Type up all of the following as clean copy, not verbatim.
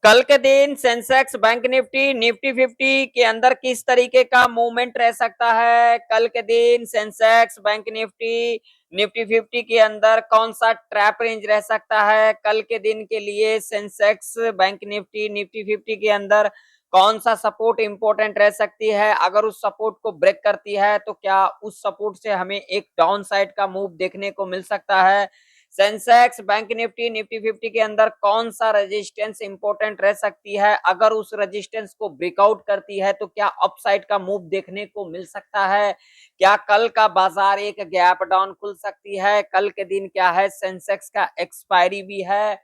कल के दिन सेंसेक्स, बैंक निफ्टी, निफ्टी 50 के अंदर किस तरीके का मूवमेंट रह सकता है? कल के दिन सेंसेक्स, बैंक निफ्टी, निफ्टी 50 के अंदर कौन सा ट्रैप रेंज रह सकता है? कल के दिन के लिए सेंसेक्स, बैंक निफ्टी, निफ्टी 50 के अंदर कौन सा सपोर्ट इंपॉर्टेंट रह सकती है? अगर उस सपोर्ट को ब्रेक करती है तो क्या उस सपोर्ट से हमें एक डाउन साइड का मूव देखने को मिल सकता है? सेंसेक्स, बैंक निफ्टी, निफ्टी 50 के अंदर कौन सा रेजिस्टेंस इंपॉर्टेंट रह सकती है? अगर उस रेजिस्टेंस को ब्रेकआउट करती है तो क्या अपसाइड का मूव देखने को मिल सकता है? क्या कल का बाजार एक गैप डाउन खुल सकती है? कल के दिन क्या है, सेंसेक्स का एक्सपायरी भी है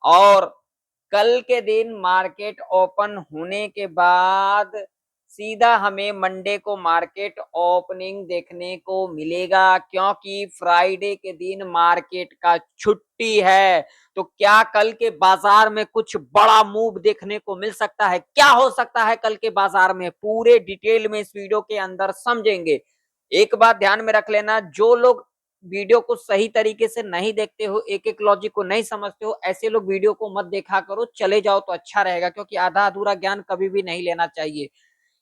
और कल के दिन मार्केट ओपन होने के बाद सीधा हमें मंडे को मार्केट ओपनिंग देखने को मिलेगा, क्योंकि फ्राइडे के दिन मार्केट का छुट्टी है। तो क्या कल के बाजार में कुछ बड़ा मूव देखने को मिल सकता है? क्या हो सकता है कल के बाजार में, पूरे डिटेल में इस वीडियो के अंदर समझेंगे। एक बात ध्यान में रख लेना, जो लोग वीडियो को सही तरीके से नहीं देखते हो, एक एक लॉजिक को नहीं समझते हो, ऐसे लोग वीडियो को मत देखा करो, चले जाओ तो अच्छा रहेगा, क्योंकि आधा अधूरा ज्ञान कभी भी नहीं लेना चाहिए।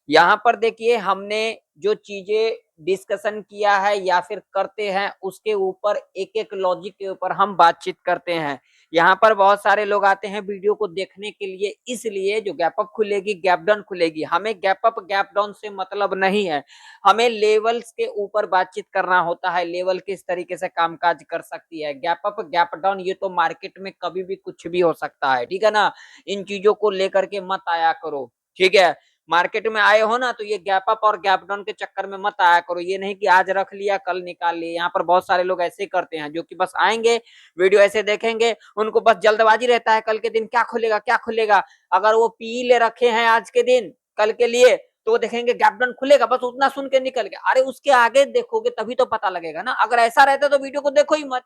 यहाँ पर देखिए, हमने जो चीजें डिस्कशन किया है या फिर करते हैं उसके ऊपर, एक एक लॉजिक के ऊपर हम बातचीत करते हैं। यहाँ पर बहुत सारे लोग आते हैं वीडियो को देखने के लिए, इसलिए जो गैप अप खुलेगी, गैप डाउन खुलेगी, हमें गैप अप गैप डाउन से मतलब नहीं है। हमें लेवल्स के ऊपर बातचीत करना होता है, लेवल किस तरीके से कामकाज कर सकती है। गैप अप गैप डाउन ये तो मार्केट में कभी भी कुछ भी हो सकता है, ठीक है ना। इन चीजों को लेकर के मत आया करो, ठीक है। मार्केट में आए हो ना, तो ये गैप अप और गैप डाउन के चक्कर में मत आया करो। ये नहीं कि आज रख लिया कल निकाल लिया। यहाँ पर बहुत सारे लोग ऐसे करते हैं, जो कि बस आएंगे, वीडियो ऐसे देखेंगे, उनको बस जल्दबाजी रहता है कल के दिन क्या खुलेगा क्या खुलेगा। अगर वो पी ले रखे हैं आज के दिन कल के लिए, तो वो देखेंगे गैप डाउन खुलेगा, बस उतना सुन के निकल गए। अरे उसके आगे देखोगे तभी तो पता लगेगा ना। अगर ऐसा रहता तो वीडियो को देखो ही मत।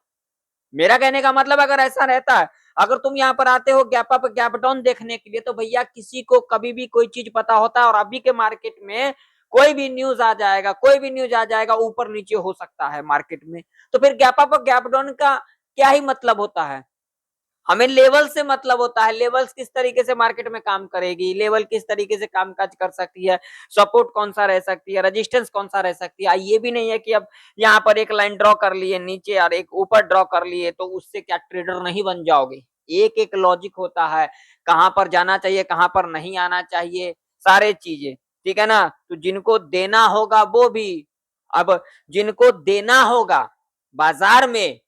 मेरा कहने का मतलब, अगर ऐसा रहता है, अगर तुम यहाँ पर आते हो गैप अप गैप डाउन देखने के लिए, तो भैया किसी को कभी भी कोई चीज पता होता है, और अभी के मार्केट में कोई भी न्यूज आ जाएगा, कोई भी न्यूज आ जाएगा, ऊपर नीचे हो सकता है मार्केट में। तो फिर गैप अप गैप डाउन का क्या ही मतलब होता है? हमें लेवल से मतलब होता है, लेवल्स किस तरीके से मार्केट में काम करेगी, लेवल किस तरीके से कामकाज कर सकती है, सपोर्ट कौन सा रह सकती है, रेजिस्टेंस कौन सा रह सकती है। ये भी नहीं है कि अब यहाँ पर एक लाइन ड्रॉ कर लिए नीचे और एक ऊपर ड्रॉ कर लिए तो उससे क्या ट्रेडर नहीं बन जाओगे। एक एक लॉजिक होता है, कहां पर जाना चाहिए, कहां पर नहीं आना चाहिए, सारे चीजें, ठीक है ना। तो जिनको देना होगा वो भी, अब जिनको देना होगा बाजार में,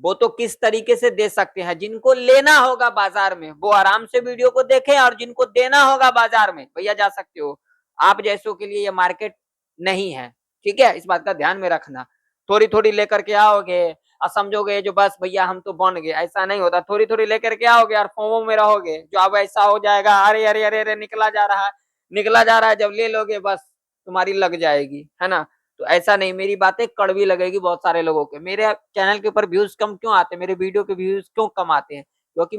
वो तो किस तरीके से दे सकते हैं। जिनको लेना होगा बाजार में वो आराम से वीडियो को देखें, और जिनको देना होगा बाजार में, भैया जा सकते हो। आप जैसों के लिए ये मार्केट नहीं है, ठीक है, इस बात का ध्यान में रखना। थोड़ी थोड़ी लेकर के आओगे और समझोगे जो बस भैया हम तो बन गए, ऐसा नहीं होता। थोड़ी थोड़ी लेकर के आओगे और फोमो में रहोगे, जो अब ऐसा हो जाएगा, अरे अरे अरे अरे निकला जा रहा है, निकला जा रहा है, जब ले लोगे बस तुम्हारी लग जाएगी, है ना। तो ऐसा नहीं, मेरी बातें कड़वी लगेगी बहुत सारे लोगों के। मेरे चैनल के ऊपर व्यूज कम क्यों आते हैं, मेरे वीडियो के व्यूज क्यों कम आते हैं? क्योंकि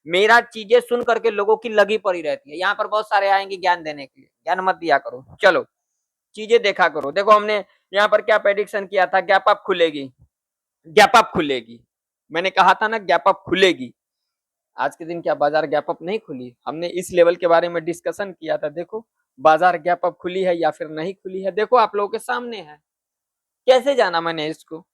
मेरा चीजें सुन करके लोगों की लगी पड़ी रहती है। यहाँ पर बहुत सारे आएंगे ज्ञान देने के लिए, ज्ञान मत दिया करो, चलो चीजें देखा करो। देखो हमने यहाँ पर क्या प्रेडिक्शन किया था, गैप अप खुलेगी, गैप अप खुलेगी। मैंने कहा था ना गैप अप खुलेगी। आज के दिन क्या बाजार गैप अप नहीं खुली? हमने इस लेवल के बारे में डिस्कशन किया था। देखो बाजार गैप अप खुली है या फिर नहीं खुली है, देखो आप लोगों के सामने है। कैसे जाना मैंने इसको?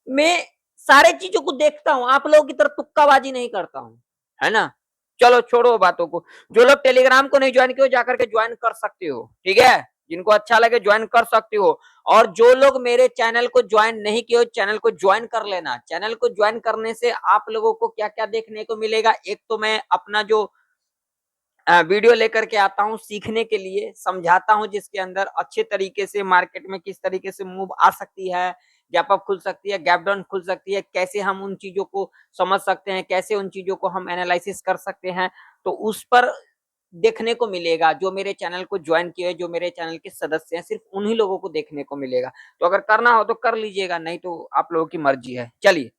मैं सारे चीजों को देखता हूँ, आप लोगों की तरह तुक्काबाजी नहीं करता हूँ, है ना। चलो छोड़ो बातों को। जो लोग टेलीग्राम को नहीं ज्वाइन किए जाकर के ज्वाइन कर सकते हो, ठीक है, जिनको अच्छा लगे ज्वाइन कर सकते हो। और जो लोग मेरे चैनल को ज्वाइन नहीं किए हो, चैनल को ज्वाइन कर लेना। चैनल को ज्वाइन करने से आप लोगों को क्या क्या देखने को मिलेगा, एक तो मैं अपना जो वीडियो लेकर के आता हूँ सीखने के लिए, समझाता हूँ, जिसके अंदर अच्छे तरीके से मार्केट में किस तरीके से मूव आ सकती है, गैप अप खुल सकती है, गैप डाउन खुल सकती है, कैसे हम उन चीजों को समझ सकते हैं, कैसे उन चीजों को हम एनालिसिस कर सकते हैं। तो उस पर देखने को मिलेगा। जो मेरे चैनल को ज्वाइन किए, जो मेरे चैनल के सदस्य हैं, सिर्फ उन्हीं लोगों को देखने को मिलेगा। तो अगर करना हो तो कर लीजिएगा, नहीं तो आप लोगों की मर्जी है। चलिए,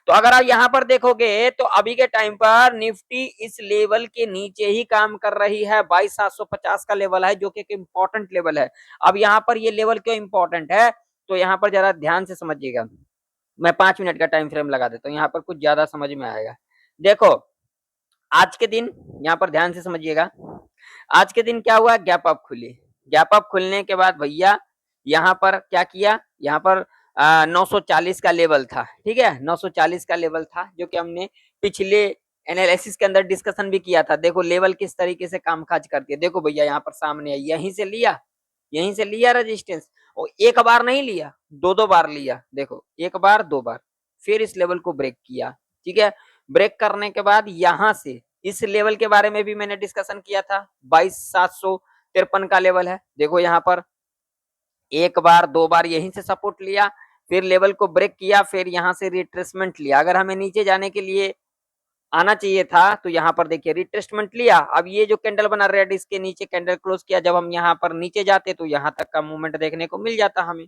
तो अगर आप यहाँ पर देखोगे तो अभी के टाइम पर निफ्टी इस लेवल के नीचे ही काम कर रही है। 22,750 का लेवल है, जो कि एक इंपॉर्टेंट लेवल है। अब यहाँ पर ये लेवल क्यों इंपॉर्टेंट है, तो यहाँ पर जरा ध्यान से समझिएगा। मैं 5 मिनट का टाइम फ्रेम लगा देता हूँ, यहाँ पर कुछ ज्यादा समझ में आएगा। देखो आज के दिन यहाँ पर ध्यान से समझिएगा, आज के दिन क्या हुआ, गैप अप खुली। गैप अप खुलने के बाद भैया यहाँ पर क्या किया, यहाँ पर 940 का लेवल था, ठीक है, 940 का लेवल था, जो कि हमने पिछले एनालिसिस के अंदर डिस्कशन भी किया था। देखो लेवल किस तरीके से काम काज करती है। देखो भैया यहाँ पर सामने आई, यहीं से लिया रेजिस्टेंस, और एक बार नहीं लिया, दो दो बार लिया। देखो एक बार दो बार, फिर इस लेवल को ब्रेक किया, ठीक है। ब्रेक करने के बाद यहां से इस लेवल के बारे में भी मैंने डिस्कशन किया था, 22,753 का लेवल है। देखो यहाँ पर एक बार दो बार यहीं से सपोर्ट लिया, फिर लेवल को ब्रेक किया, फिर यहां से रिट्रेसमेंट लिया। अगर हमें नीचे जाने के लिए आना चाहिए था तो यहाँ पर देखिए रिट्रेसमेंट लिया। अब ये जो कैंडल बना रेड, इसके नीचे कैंडल क्लोज किया, जब हम यहाँ पर नीचे जाते तो यहाँ तक का मूवमेंट देखने को मिल जाता हमें।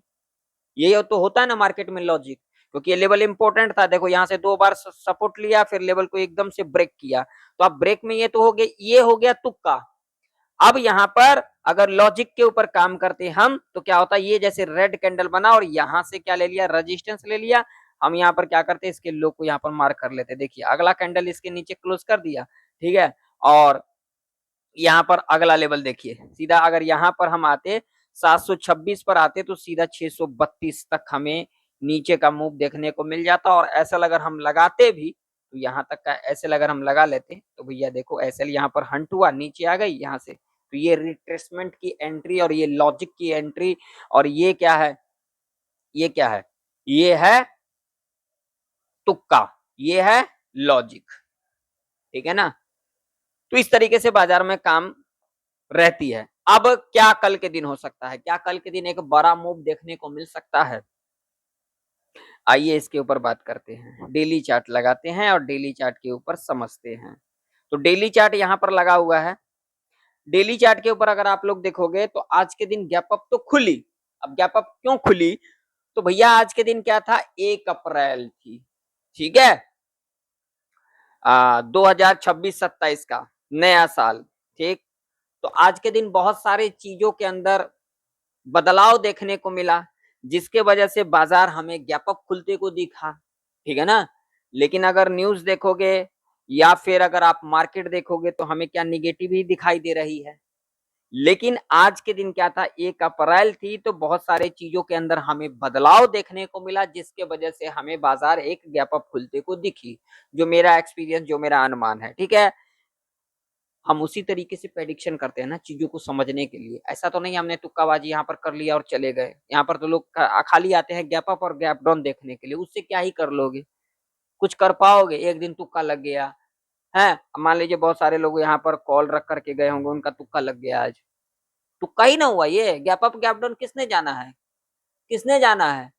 ये तो होता है ना मार्केट में लॉजिक, क्योंकि ये लेवल इंपॉर्टेंट था। देखो यहाँ से दो बार सपोर्ट लिया, फिर लेवल को एकदम से ब्रेक किया, तो अब ब्रेक में ये तो हो गया, ये हो गया तुक्का। अब यहाँ पर अगर लॉजिक के ऊपर काम करते हम तो क्या होता है, ये जैसे रेड कैंडल बना और यहाँ से क्या ले लिया, रेजिस्टेंस ले लिया। हम यहाँ पर क्या करते, इसके लो को यहाँ पर मार्क कर लेते। देखिए अगला कैंडल इसके नीचे क्लोज कर दिया, ठीक है। और यहाँ पर अगला लेवल देखिए, सीधा अगर यहाँ पर हम आते 726 पर आते तो सीधा 632 तक हमें नीचे का मूव देखने को मिल जाता। और एसएल अगर हम लगाते भी तो यहाँ तक का एसएल अगर हम लगा लेते तो भैया देखो एसएल यहाँ पर हंट हुआ, नीचे आ गई यहाँ से, तो ये रिट्रेसमेंट की एंट्री और ये लॉजिक की एंट्री, और ये क्या है, ये क्या है, ये है तुक्का, ये है लॉजिक, ठीक है ना। तो इस तरीके से बाजार में काम रहती है। अब क्या कल के दिन हो सकता है, क्या कल के दिन एक बड़ा मूव देखने को मिल सकता है, आइए इसके ऊपर बात करते हैं। डेली चार्ट लगाते हैं और डेली चार्ट के ऊपर समझते हैं। तो डेली चार्ट यहाँ पर लगा हुआ है। डेली चार्ट के ऊपर अगर आप लोग देखोगे तो आज के दिन गैप अप तो खुली। अब गैप अप क्यों खुली, तो भैया आज के दिन क्या था, 1 अप्रैल थी, ठीक है, 2026-27 का नया साल, ठीक। तो आज के दिन बहुत सारे चीजों के अंदर बदलाव देखने को मिला, जिसके वजह से बाजार हमें गैप अप खुलते को दिखा, ठीक है ना। लेकिन अगर न्यूज देखोगे या फिर अगर आप मार्केट देखोगे तो हमें क्या निगेटिव ही दिखाई दे रही है। लेकिन आज के दिन क्या था, 1 अप्रैल थी, तो बहुत सारे चीजों के अंदर हमें बदलाव देखने को मिला, जिसके वजह से हमें बाजार एक गैप अप खुलते को दिखी। जो मेरा एक्सपीरियंस, जो मेरा अनुमान है, ठीक है। हम उसी तरीके से प्रेडिक्शन करते हैं ना चीजों को समझने के लिए। ऐसा तो नहीं हमने तुक्काबाजी यहाँ पर कर लिया और चले गए। यहाँ पर तो लोग खाली आते हैं गैप अप और गैप डाउन देखने के लिए, उससे क्या ही कर लोगे, कुछ कर पाओगे। एक दिन तुक्का लग गया है, मान लीजिए बहुत सारे लोग यहाँ पर कॉल रख करके गए होंगे, उनका तुक्का लग गया आज, तुक्का ही ना हुआ। ये गैप अप गैप डाउन किसने जाना है, किसने जाना है।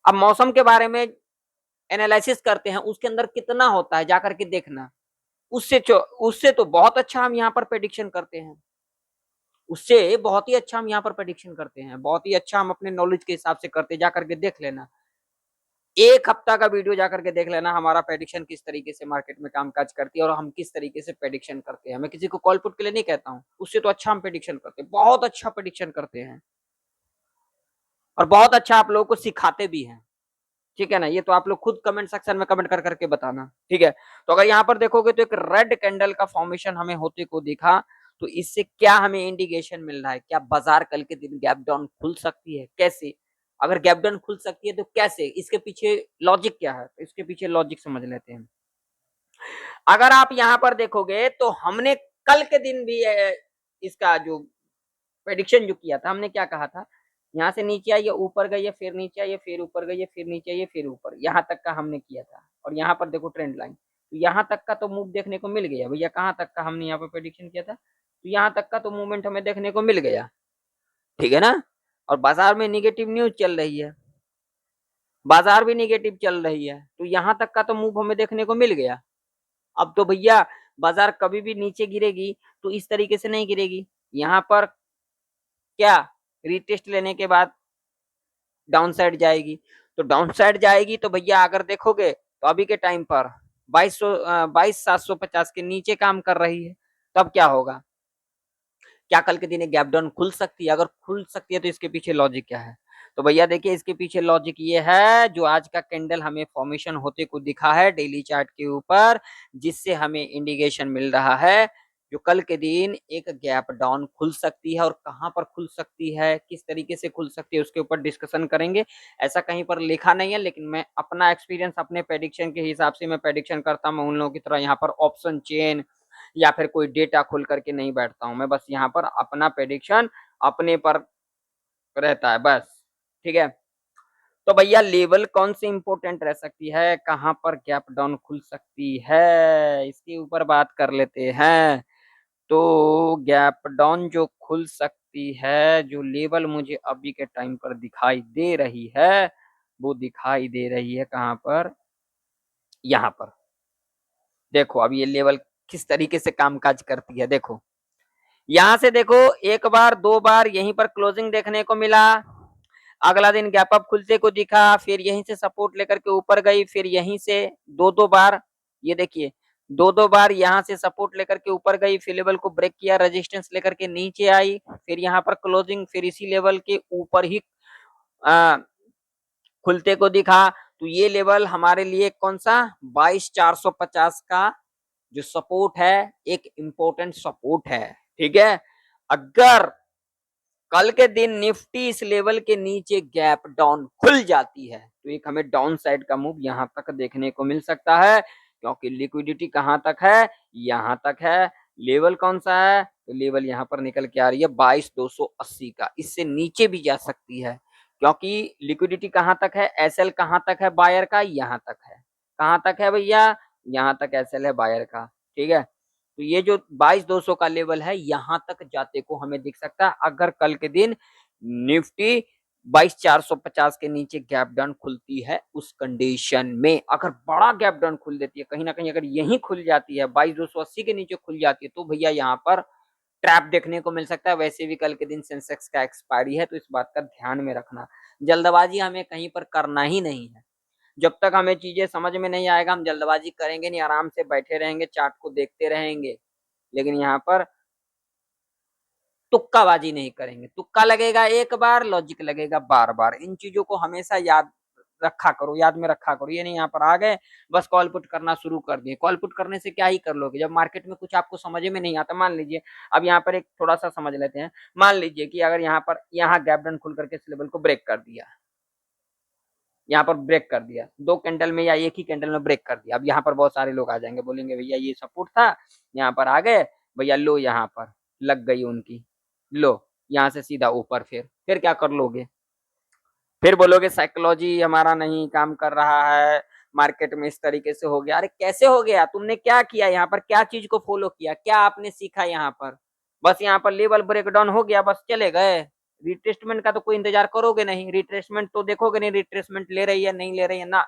अब मौसम के बारे में एनालिसिस करते हैं, उसके अंदर कितना होता है जाकर के देखना, उससे उससे तो बहुत अच्छा हम यहाँ पर प्रेडिक्शन करते हैं, उससे बहुत ही अच्छा हम यहाँ पर प्रेडिक्शन करते हैं, बहुत ही अच्छा हम अपने नॉलेज के हिसाब से करते हैं। जाकर के देख लेना, एक हफ्ता का वीडियो जाकर के देख लेना, हमारा प्रेडिक्शन किस तरीके से मार्केट में कामकाज करती है और हम किस तरीके से प्रेडिक्शन करते हैं। मैं किसी को कॉल पुट के लिए नहीं कहता हूँ, उससे तो अच्छा हम प्रेडिक्शन करते हैं, बहुत अच्छा प्रेडिक्शन करते हैं और बहुत अच्छा आप लोगों को सिखाते भी हैं, ठीक है ना। ये तो आप लोग खुद कमेंट सेक्शन में कमेंट कर करके बताना, ठीक है। तो अगर यहाँ पर देखोगे तो एक रेड कैंडल का फॉर्मेशन हमें होते को दिखा, तो इससे क्या हमें इंडिकेशन मिल रहा है, क्या बाजार कल के दिन गैप डाउन खुल सकती है, कैसे, अगर गैप डाउन खुल सकती है तो कैसे, इसके पीछे लॉजिक क्या है, तो इसके पीछे लॉजिक समझ लेते हैं। अगर आप यहाँ पर देखोगे तो हमने कल के दिन भी इसका जो प्रेडिक्शन जो किया था, हमने क्या कहा था, यहाँ से नीचे आई, ऊपर गई है, फिर नीचे आई, फिर ऊपर गई है, फिर नीचे आई, फिर ऊपर, यहाँ तक का हमने किया था। और यहाँ पर देखो ट्रेंड लाइन, तो यहाँ तक का तो मूव देखने को मिल गया भैया। कहाँ तक का हमने यहाँ पर प्रेडिक्शन किया था, तो यहाँ तक का तो मूवमेंट हमें देखने को मिल गया, ठीक है ना। और बाजार में निगेटिव न्यूज चल रही है, बाजार भी निगेटिव चल रही है, तो यहाँ तक का तो मूव हमें देखने को मिल गया। अब तो भैया बाजार कभी भी नीचे गिरेगी तो इस तरीके से नहीं गिरेगी, यहाँ पर क्या रीटेस्ट लेने के बाद डाउन साइड जाएगी। तो डाउन साइड जाएगी तो भैया अगर देखोगे तो अभी के टाइम पर 22,750 के नीचे काम कर रही है, तब क्या होगा, क्या कल के दिन गैप डाउन खुल सकती है, अगर खुल सकती है तो इसके पीछे लॉजिक क्या है। तो भैया देखिए इसके पीछे लॉजिक ये है, जो आज का कैंडल हमें फॉर्मेशन होते को दिखा है डेली चार्ट के ऊपर, जिससे हमें इंडिकेशन मिल रहा है जो कल के दिन एक गैप डाउन खुल सकती है, और कहां पर खुल सकती है, किस तरीके से खुल सकती है, उसके ऊपर डिस्कशन करेंगे। ऐसा कहीं पर लिखा नहीं है, लेकिन मैं अपना एक्सपीरियंस अपने प्रेडिक्शन के हिसाब से मैं प्रेडिक्शन करता हूं। उन लोगों की तरह यहाँ पर ऑप्शन चेन या फिर कोई डेटा खोल करके नहीं बैठता हूं। मैं बस यहाँ पर अपना प्रेडिक्शन अपने पर रहता है बस, ठीक है। तो भैया लेवल कौन सी इंपॉर्टेंट रह सकती है, कहां पर गैप डाउन खुल सकती है, इसके ऊपर बात कर लेते हैं। तो गैप डाउन जो खुल सकती है, जो लेवल मुझे अभी के टाइम पर दिखाई दे रही है, वो दिखाई दे रही है कहां पर, यहाँ पर। देखो अब ये लेवल किस तरीके से कामकाज करती है। देखो यहां से देखो, एक बार दो बार यहीं पर क्लोजिंग देखने को मिला, अगला दिन गैप अप खुलते को दिखा, फिर यहीं से सपोर्ट लेकर के ऊपर गई, फिर यहीं से दो दो बार, ये देखिए दो दो बार यहाँ से सपोर्ट लेकर के ऊपर गई, फिर लेवल को ब्रेक किया, रेजिस्टेंस लेकर के नीचे आई, फिर यहाँ पर क्लोजिंग, फिर इसी लेवल के ऊपर ही आ, खुलते को दिखा। तो ये लेवल हमारे लिए कौन सा 22,450 का जो सपोर्ट है, एक इंपॉर्टेंट सपोर्ट है, ठीक है। अगर कल के दिन निफ्टी इस लेवल के नीचे गैप डाउन खुल जाती है, तो एक हमें डाउन साइड का मूव यहां तक देखने को मिल सकता है, क्योंकि लिक्विडिटी कहां तक है, यहां तक है। लेवल कौन सा है, तो लेवल यहां पर निकल के आ रही है 22,280 का, इससे नीचे भी जा सकती है, क्योंकि लिक्विडिटी कहां तक है, एसएल कहां तक है बायर का, यहां तक है। कहां तक है भैया, यहां तक एसएल है बायर का, ठीक है। तो ये जो 22,200 का लेवल है, यहां तक जाते को हमें दिख सकता है, अगर कल के दिन निफ्टी 22,450 के नीचे गैप डाउन खुलती है। उस कंडीशन में अगर बड़ा गैप डाउन खुल देती है, कहीं ना कहीं अगर यही खुल जाती है 22,280 के नीचे खुल जाती है, तो भैया यहाँ पर ट्रैप देखने को मिल सकता है। वैसे भी कल के दिन सेंसेक्स का एक्सपायरी है, तो इस बात का ध्यान में रखना, जल्दबाजी हमें कहीं पर करना ही नहीं है। जब तक हमें चीजें समझ में नहीं आएगा, हम जल्दबाजी करेंगे नहीं, आराम से बैठे रहेंगे, चार्ट को देखते रहेंगे, लेकिन यहाँ पर तुक्काबाजी नहीं करेंगे। तुक्का लगेगा एक बार, लॉजिक लगेगा बार बार। इन चीजों को हमेशा याद रखा करो, याद में रखा करो। ये नहीं यहाँ पर आ गए बस कॉल पुट करना शुरू कर दिए। कॉल पुट करने से क्या ही कर लोगे, जब मार्केट में कुछ आपको समझ में नहीं आता। मान लीजिए अब यहाँ पर एक थोड़ा सा समझ लेते हैं, मान लीजिए कि अगर यहाँ पर गैप डाउन खुल करके इस लेवल को ब्रेक कर दिया, यहाँ पर ब्रेक कर दिया, दो कैंडल में या एक ही कैंडल में ब्रेक कर दिया। अब यहाँ पर बहुत सारे लोग आ जाएंगे, बोलेंगे भैया ये सपोर्ट था, यहाँ पर आ गए भैया, लो यहाँ पर लग गई उनकी, लो यहाँ से सीधा ऊपर। फिर क्या कर लोगे, फिर बोलोगे साइकोलॉजी हमारा नहीं काम कर रहा है, मार्केट में इस तरीके से हो गया। अरे कैसे हो गया, तुमने क्या किया यहाँ पर, क्या चीज को फॉलो किया, क्या आपने सीखा यहाँ पर? बस यहाँ पर लेवल ब्रेकडाउन हो गया, बस चले गए। रिट्रेसमेंट का तो कोई इंतजार करोगे नहीं, रिट्रेसमेंट तो देखोगे नहीं, रिट्रेसमेंट ले रही है नहीं ले रही है ना।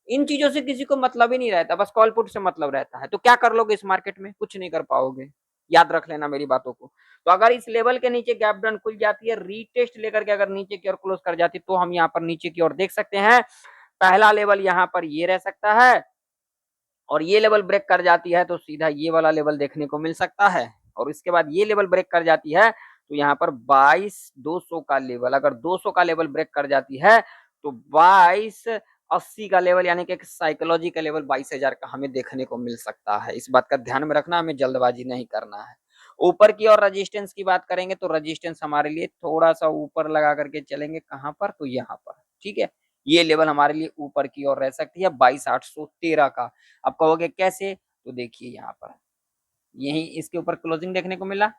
इन चीजों से किसी को मतलब ही नहीं रहता, बस कॉल पुट से मतलब रहता है। तो क्या कर लोगे इस मार्केट में, कुछ नहीं कर पाओगे। याद रख लेना मेरी बातों को। तो अगर इस लेवल के नीचे गैप डाउन खुल जाती है, रीटेस्ट लेकर के अगर नीचे की ओर क्लोज कर जाती है, तो हम यहाँ पर नीचे की ओर देख सकते हैं। पहला लेवल यहाँ पर ये रह सकता है, और ये लेवल ब्रेक कर जाती है तो सीधा ये वाला लेवल देखने को मिल सकता है। और इसके बाद ये लेवल ब्रेक कर जाती है तो यहाँ पर 22,200 का लेवल, अगर 200 का लेवल ब्रेक कर जाती है तो 22,80 का लेवल, यानी कि एक साइकोलॉजी का लेवल 22,000 का हमें देखने को मिल सकता है। इस बात का ध्यान में रखना, हमें जल्दबाजी नहीं करना है। ऊपर की और रजिस्टेंस की बात करेंगे तो रजिस्टेंस हमारे लिए थोड़ा सा ऊपर लगा करके चलेंगे, कहां पर, तो यहाँ पर, ठीक है। ये लेवल हमारे लिए ऊपर की ओर रह सकती है 22,813 का। अब कहोगे कैसे, तो देखिए यहाँ पर यही इसके ऊपर क्लोजिंग देखने को मिला,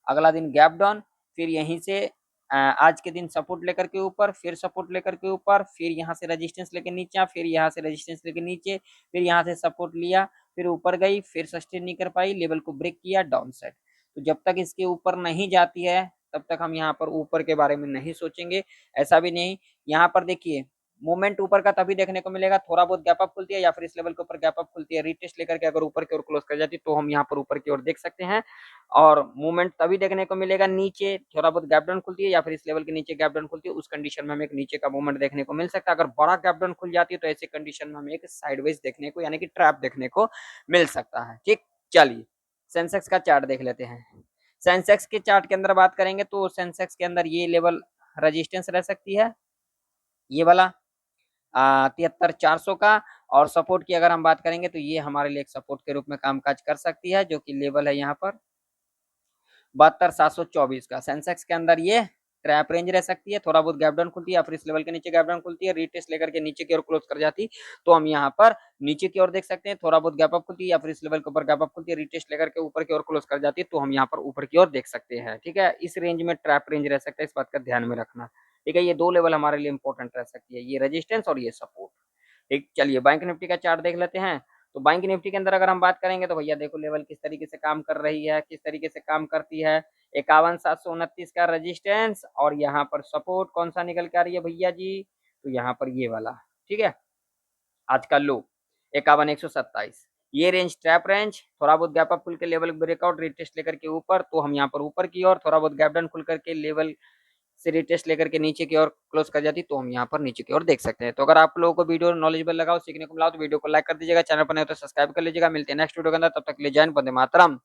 अगला दिन गैप डाउन, फिर यहीं से आज के दिन सपोर्ट लेकर के ऊपर, फिर सपोर्ट लेकर के ऊपर, फिर यहाँ से रेजिस्टेंस लेके नीचे, फिर यहाँ से रेजिस्टेंस लेके नीचे, फिर यहाँ से सपोर्ट लिया, फिर ऊपर गई, फिर सस्टेन नहीं कर पाई, लेवल को ब्रेक किया, डाउन साइड। तो जब तक इसके ऊपर नहीं जाती है तब तक हम यहाँ पर ऊपर के बारे में नहीं सोचेंगे। ऐसा भी नहीं, यहाँ पर देखिए मूवमेंट ऊपर का तभी देखने को मिलेगा, थोड़ा बहुत गैप अप खुलती है या फिर इस लेवल के ऊपर गैप अप खुलती है, रीटेस्ट लेकर के अगर ऊपर की ओर क्लोज कर जाती है तो हम यहाँ पर ऊपर की ओर देख सकते हैं। और मूवमेंट तभी देखने को मिलेगा, नीचे थोड़ा बहुत गैप डाउन खुलती है या फिर इस लेवल के नीचे गैप डाउन खुलती है, उस कंडीशन में हमें एक नीचे का मूवमेंट देखने को मिल सकता है। अगर बड़ा गैप डाउन खुल जाती है तो ऐसे कंडीशन में हमें एक साइडवेज देखने को, यानी कि ट्रैप देखने को मिल सकता है, ठीक। चलिए सेंसेक्स का चार्ट देख लेते हैं। सेंसेक्स के चार्ट के अंदर बात करेंगे तो सेंसेक्स के अंदर ये लेवल रेजिस्टेंस रह सकती है, ये वाला 73,400 का। और सपोर्ट की अगर हम बात करेंगे तो ये हमारे लिए एक सपोर्ट के रूप में कामकाज कर सकती है, जो कि लेवल है यहाँ पर 72,724 का। सेंसेक्स के अंदर ये ट्रैप रेंज रह सकती है, थोड़ा बहुत गैप डाउन खुलती है या फिर इस लेवल के नीचे गैप डाउन खुलती है, रीटेस्ट लेकर के नीचे की ओर क्लोज कर जाती, तो हम यहाँ पर नीचे की ओर देख सकते हैं। थोड़ा बहुत गैप अप खुलती है या फिर इस लेवल के ऊपर गैप अप खुलती है, रीटेस्ट लेकर के ऊपर की ओर क्लोज कर जाती है, तो हम यहाँ पर ऊपर की ओर देख सकते हैं। ठीक है, इस रेंज में ट्रैप रेंज रह सकता है, इस बात का ध्यान में रखना। ठीक है, ये दो लेवल हमारे लिए इंपॉर्टेंट रह सकती है, ये रेजिस्टेंस और ये सपोर्ट। ठीक, चलिए बैंक निफ्टी का चार्ट देख लेते हैं। तो बैंक निफ्टी के अंदर अगर हम बात करेंगे तो भैया देखो लेवल किस तरीके से काम कर रही है, किस तरीके से काम करती है। 51,729 का रेजिस्टेंस और यहाँ पर सपोर्ट कौन सा निकल के आ रही है भैया जी, तो यहाँ पर ये वाला। ठीक है, आज का लो 51,127, ये रेंज ट्रैप रेंज, थोड़ा बहुत गैप अप खुल के लेवल ब्रेकआउट रिटेस्ट लेकर के ऊपर, तो हम यहाँ पर ऊपर की ओर, थोड़ा बहुत गैप डाउन खुल करके लेवल से रिटेस्ट लेकर के नीचे की ओर क्लोज कर जाती, तो हम यहाँ पर नीचे की ओर देख सकते हैं। तो अगर आप लोगों को वीडियो नॉलेजेबल लगा हो, सीखने को मिला हो, तो वीडियो को लाइक कर दीजिएगा, चैनल पर नहीं हो तो सब्सक्राइब कर लीजिएगा। मिलते हैं नेक्स्ट वीडियो के अंदर, तब तक के लिए जय हिंद, वंदे मातरम।